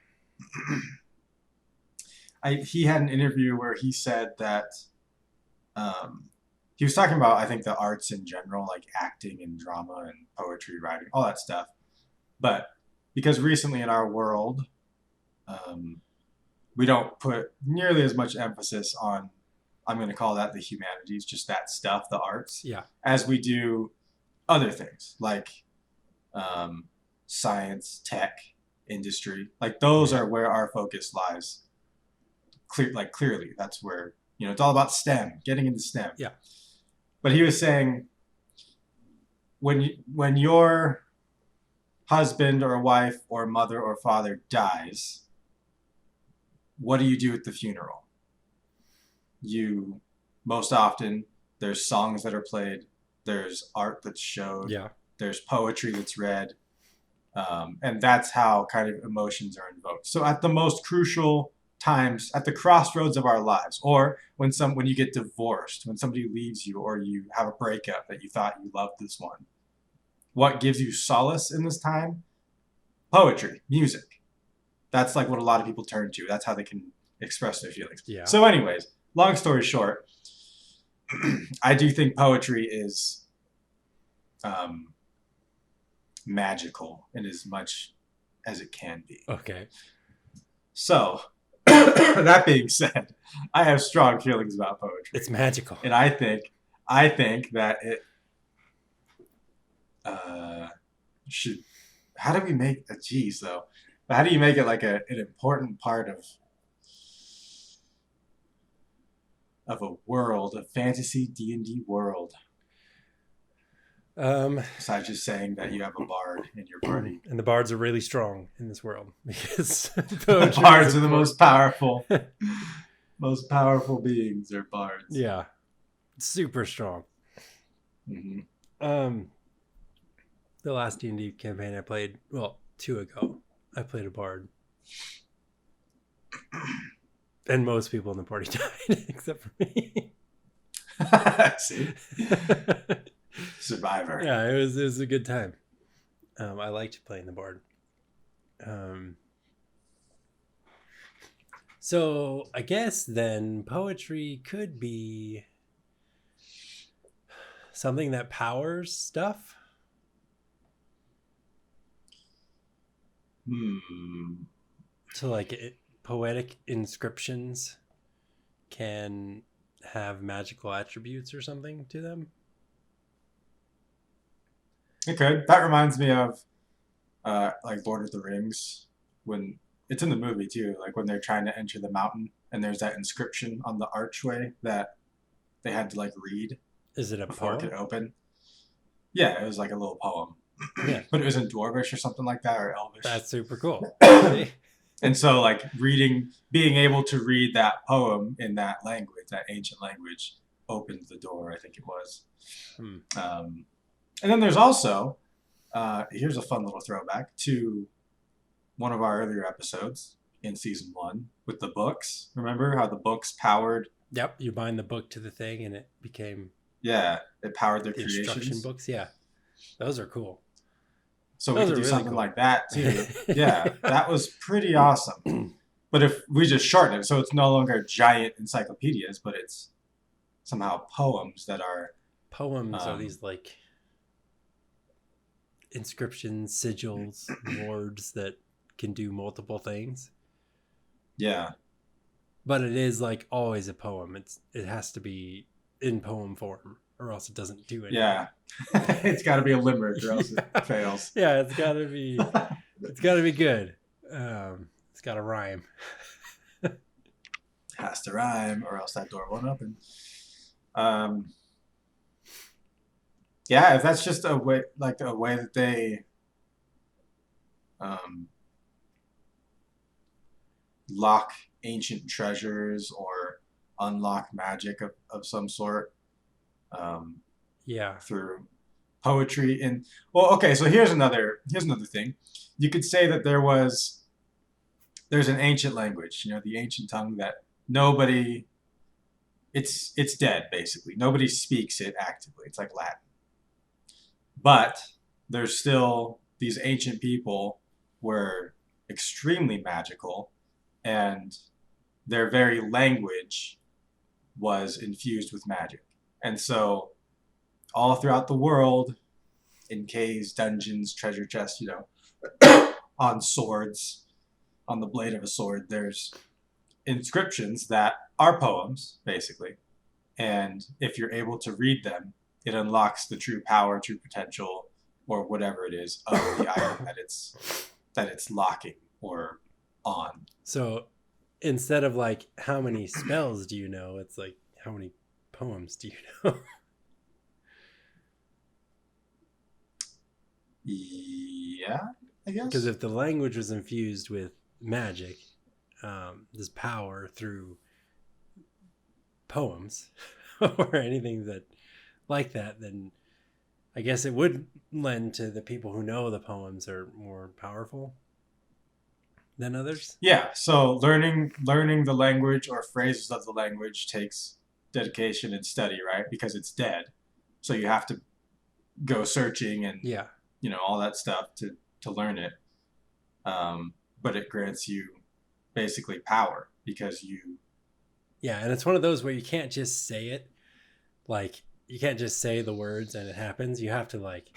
He had an interview where he said that he was talking about, I think, the arts in general, like acting and drama and poetry, writing, all that stuff. But because recently in our world, we don't put nearly as much emphasis on, I'm going to call that the humanities, just that stuff, the arts, Yeah. as we do other things like science, tech, industry. Like those Yeah. are where our focus lies. Clearly, that's where it's all about STEM, getting into STEM. Yeah. But he was saying when your husband or wife or mother or father dies, what do you do at the funeral? You most often there's songs that are played, there's art that's showed, Yeah. there's poetry that's read, and that's how kind of emotions are invoked. So at the most crucial times, at the crossroads of our lives, or when you get divorced, when somebody leaves you, or you have a breakup that you thought you loved this one, what gives you solace in this time? Poetry, music. That's like what a lot of people turn to. That's how they can express their feelings. Yeah. So, anyways, long story short, I do think poetry is magical in as much as it can be. Okay. So, that being said, I have strong feelings about poetry. It's magical. And I think that it should. How do we make a geez though? How do you make it like an important part of a world, a fantasy D&D world? Besides just saying that you have a bard in your party. And the bards are really strong in this world because The bards are the most powerful. Most powerful beings are bards. Yeah. Super strong. Mm-hmm. The last D&D campaign I played, well, 2 ago, I played a bard. And most people in the party died except for me. See? Survivor. Yeah, it was a good time. I liked playing the bard. So I guess then poetry could be something that powers stuff. So like poetic inscriptions can have magical attributes or something to them. It could. That reminds me of like Lord of the Rings, when it's in the movie too, like when they're trying to enter the mountain and there's that inscription on the archway that they had to like read. Is it a before poem? it could open? Yeah, it was like a little poem. Yeah. But it was in Dwarvish or something like that, or Elvish. That's super cool. And so like being able to read that poem in that language, that ancient language, opened the door, I think it was. And then there's also, here's a fun little throwback to one of our earlier episodes in season 1 with the books. Remember how the books powered? Yep, you bind the book to the thing and it became... Yeah, it powered their creations. Instruction books, yeah. Those are cool. So we could do something like that too. Yeah, that was pretty awesome. But if we just shorten it, so it's no longer giant encyclopedias, but it's somehow poems that are... Poems are these like inscriptions, sigils, words that can do multiple things. Yeah. But it is like always a poem. It has to be in poem form or else it doesn't do anything. Yeah. It's got to be a limerick or else it fails. Yeah, it's got to be good. It's got to rhyme. Has to rhyme or else that door won't open. Yeah, if that's just a way that they lock ancient treasures or unlock magic of some sort, through poetry. And well, okay, so here's another thing. You could say that there's an ancient language, the ancient tongue that nobody, it's dead basically. Nobody speaks it actively. It's like Latin. But there's still these ancient people were extremely magical, and their very language was infused with magic. And so all throughout the world, in caves, dungeons, treasure chests, on swords, on the blade of a sword, there's inscriptions that are poems, basically. And if you're able to read them, it unlocks the true power, true potential, or whatever it is of the item that it's locking or on. So instead of like how many spells do you know, it's like how many poems do you know? Yeah, I Because guess. if the language was infused with magic, this power through poems or anything that like that, then I guess it would lend to the people who know the poems are more powerful than others. Yeah, so learning the language or phrases of the language takes dedication and study, right? Because it's dead. So you have to go searching and Yeah. all that stuff to learn it. But it grants you basically power because you. Yeah, and it's one of those where you can't just say it. Like you can't just say the words and it happens. You have to like,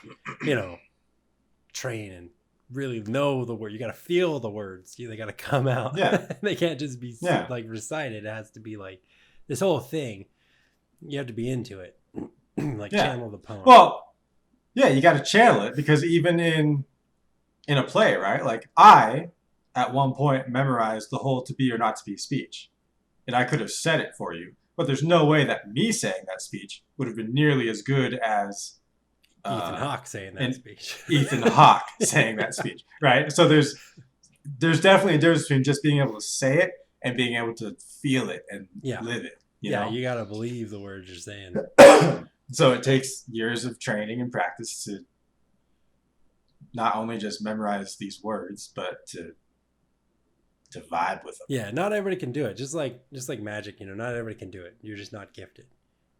train and really know the word. You got to feel the words. They got to come out. Yeah, They can't just be yeah, like recited. It has to be like this whole thing. You have to be into it. Like yeah. channel the poem. Well, yeah, you got to channel it because even in a play, right? Like I at one point memorized the whole to be or not to be speech, and I could have said it for you, but there's no way that me saying that speech would have been nearly as good as Ethan Hawke saying that and speech. Ethan Hawke saying that speech, right? So there's definitely a difference between just being able to say it and being able to feel it and Yeah. live it. You got to believe the words you're saying. So it takes years of training and practice to not only just memorize these words, but to vibe with them. Yeah, not everybody can do it. Just like magic, not everybody can do it. You're just not gifted.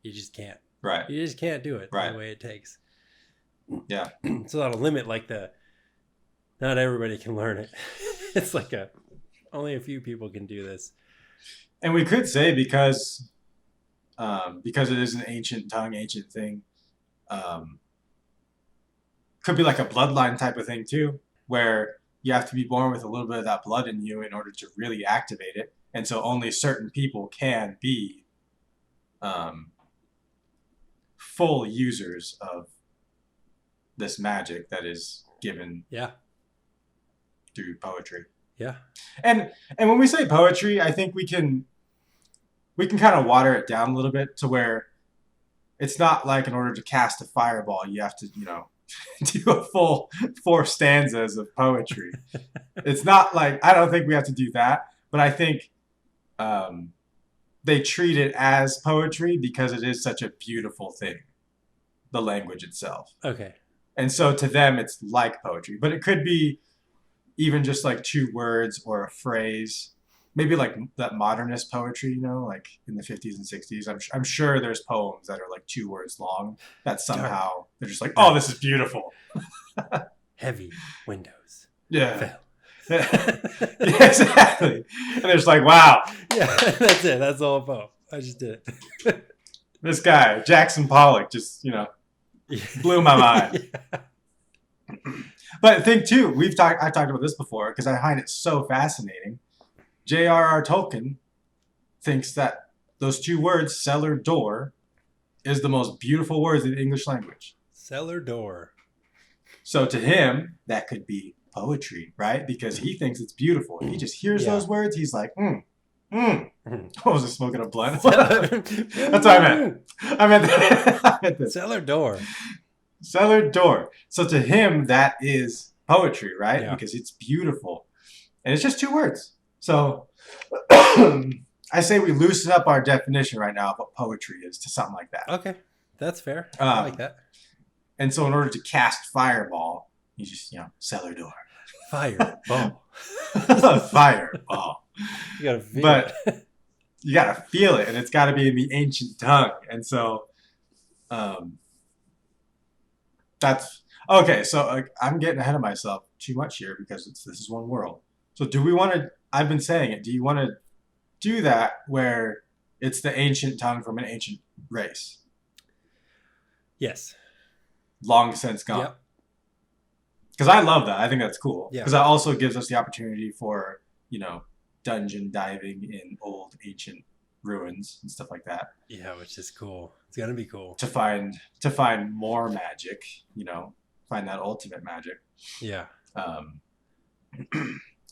You just can't. Right. You just can't do it right. the way it takes. Yeah. It's a lot of limit like not everybody can learn it. It's like only a few people can do this. And we could say because it is an ancient tongue, ancient thing, could be like a bloodline type of thing too, where you have to be born with a little bit of that blood in you in order to really activate it. And so only certain people can be full users of this magic that is given through poetry. Yeah. And when we say poetry, I think we can kind of water it down a little bit to where it's not like in order to cast a fireball, you have to, do a full 4 stanzas of poetry. It's not like, I don't think we have to do that, but I think they treat it as poetry because it is such a beautiful thing, the language itself. Okay. And so to them, it's like poetry, but it could be even just like 2 words or a phrase. Maybe like that modernist poetry, like in the 50s and 60s. I'm sure there's poems that are like 2 words long that somehow they're just like, oh, this is beautiful. Heavy windows. Yeah. Fell. Yeah, exactly. And they're just like, wow. Yeah, that's it. That's the whole poem. I just did it. This guy, Jackson Pollock, just, blew my mind. Yeah. But think too, I talked about this before because I find it so fascinating. J.R.R. Tolkien thinks that those 2 words, cellar door, is the most beautiful words in the English language. Cellar door. So to him, that could be poetry, right? Because he thinks it's beautiful. If he just hears those words, he's like, I was just smoking a blunt. That's what I meant. I meant this. Cellar door. Cellar door. So to him, that is poetry, right? Yeah. Because it's beautiful. And it's just 2 words. So I say we loosen up our definition right now of what poetry is to something like that. Okay. That's fair. I like that. And so in order to cast fireball, you just, cellar door. Fireball. Fireball. You gotta feel it. You gotta feel it, and it's gotta be in the ancient tongue. And so that's okay. So I'm getting ahead of myself too much here because this is one world. So do we want to, I've been saying it, do you want to do that where it's the ancient tongue from an ancient race? Yes. Long since gone. Yep. Because I love that. I think that's cool. Yeah. Because that also gives us the opportunity for, dungeon diving in old ancient ruins and stuff like that. Yeah, which is cool. It's gonna be cool. To find more magic, find that ultimate magic. Yeah. Um,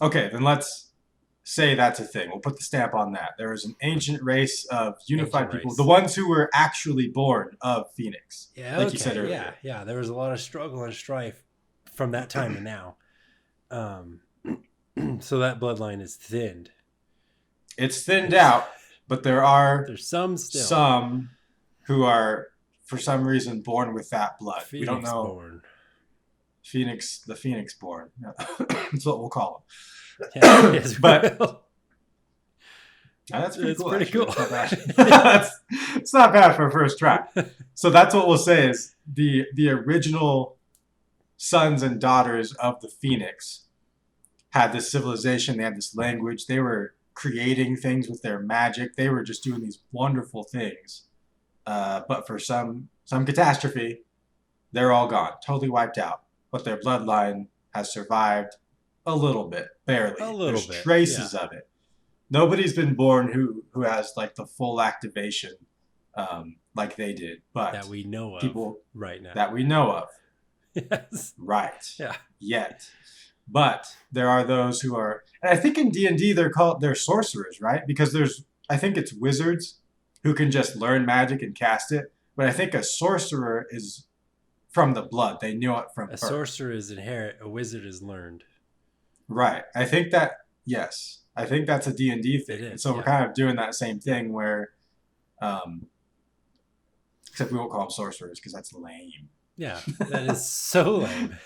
okay, then let's say that's a thing. We'll put the stamp on that. There was an ancient race of unified Ancient people, race. the ones who were actually born of Phoenix, Yeah. like Okay. you said earlier. Yeah. There was a lot of struggle and strife from that time to now. So that bloodline is thinned. It's thinned out, but there are There's some still. some who are, for some reason, born with that blood. Phoenix We don't know. born. The Phoenix born. That's what we'll call them. Yeah, yes, But that's pretty it's cool. Pretty actually. cool. It's not bad. It's not bad for a first try. So that's what we'll say is the original sons and daughters of the Phoenix had this civilization. They had this language. They were creating things with their magic. They were just doing these wonderful things. But for some catastrophe, they're all gone, totally wiped out. But their bloodline has survived a little bit, barely. There's traces of it. Nobody's been born who has like the full activation like they did, but that we know of people right now. That we know of. Yes. Right. Yeah. Yet. But there are those who are, and I think in D&D they're sorcerers, right? Because I think it's wizards who can just learn magic and cast it, but I think a sorcerer is from the blood. They knew it from birth. A sorcerer is inherent, a wizard is learned. Right. I think yes. I think that's a D&D thing. It is, so we're kind of doing that same thing where, except we won't call them sorcerers because that's lame. Yeah, that is so lame.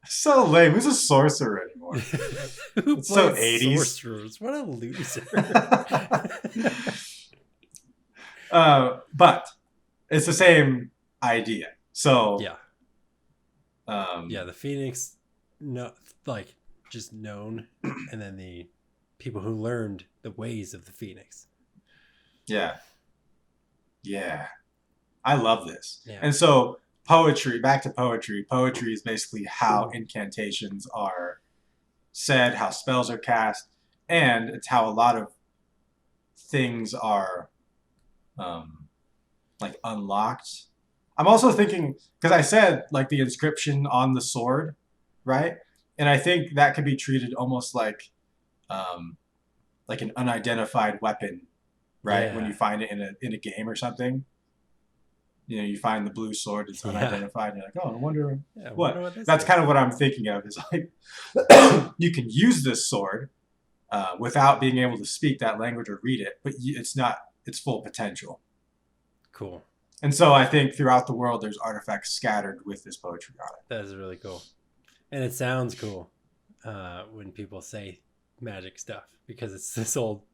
So lame. Who's a sorcerer anymore? It's so 80s. Sorcerers. What a loser. But it's the same idea. So yeah. The Phoenix, just known, and then the people who learned the ways of the Phoenix. Yeah. I love this. Yeah. And so poetry, back to poetry. Poetry is basically how incantations are said, how spells are cast, and it's how a lot of things are unlocked. I'm also thinking, because I said like the inscription on the sword, right? And I think that could be treated almost like an unidentified weapon, right? Yeah. When you find it in a game or something. You know, you find the blue sword, it's unidentified, and you're like, oh, I wonder what. That's kind of what I'm thinking of, is like, you can use this sword without being able to speak that language or read it, but it's not its full potential. Cool. And so I think throughout the world, there's artifacts scattered with this poetry on it. That is really cool. And it sounds cool when people say magic stuff, because it's this old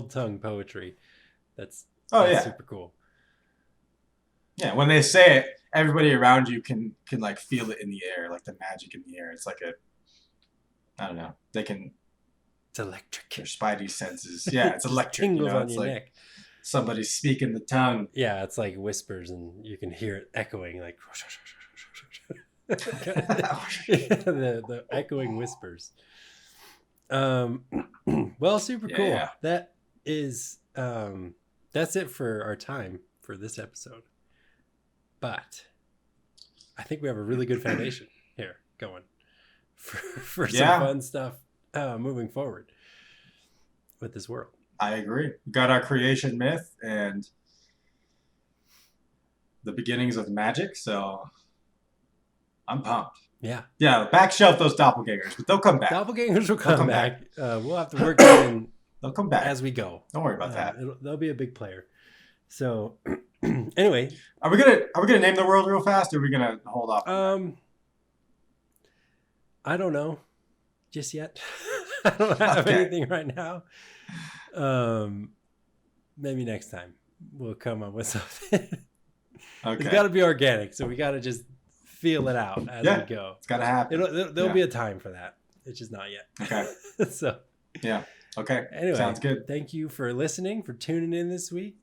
tongue poetry. That's super cool. Yeah, when they say it, everybody around you can like feel it in the air, like the magic in the air. It's like I don't know. It's electric. Their spidey senses. Yeah, it's electric. Tingles on it's your like neck. Somebody's speaking the tongue. Yeah, it's like whispers, and you can hear it echoing, like the echoing whispers. Well, super cool. Yeah. That is that's it for our time for this episode. But I think we have a really good foundation here going for some fun stuff moving forward with this world. I agree. We got our creation myth and the beginnings of magic, so I'm pumped. Yeah. Yeah, back shelf those doppelgangers, but they'll come back. Doppelgangers will come back. We'll have to work that in. They'll come back as we go. Don't worry about that. They'll be a big player. So anyway, are we gonna name the world real fast, or are we gonna hold off? I don't know just yet. I don't have anything right now. Maybe next time we'll come up with something. Okay. It's got to be organic, so we got to just feel it out as we go. It's got to happen. There'll be a time for that. It's just not yet. Okay. So. Yeah. Okay. Anyway, sounds good. Thank you for listening, for tuning in this week.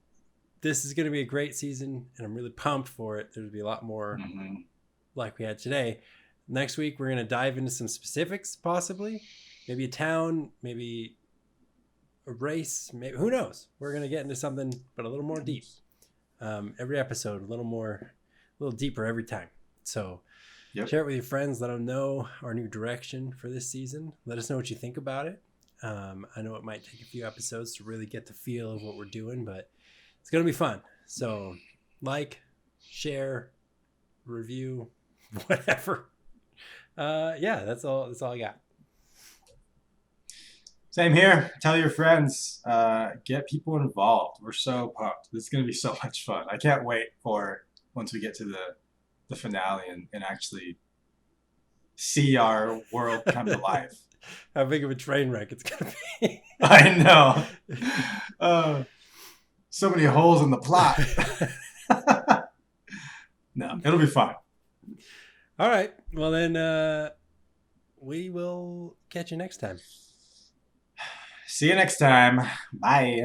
This is going to be a great season, and I'm really pumped for it. There'll be a lot more like we had today. Next week, we're going to dive into some specifics, possibly. Maybe a town, maybe a race, maybe, who knows? We're going to get into something, but a little more deep. Every episode, a little deeper every time. So Yep. Share it with your friends. Let them know our new direction for this season. Let us know what you think about it. I know it might take a few episodes to really get the feel of what we're doing, but it's going to be fun. So like, share, review, whatever. Yeah, that's all I got. Same here. Tell your friends. Get people involved. We're so pumped. This is going to be so much fun. I can't wait for once we get to the finale and actually see our world come to life. How big of a train wreck it's going to be. I know. So many holes in the plot. No, it'll be fun. All right. Well, then we will catch you next time. See you next time. Bye.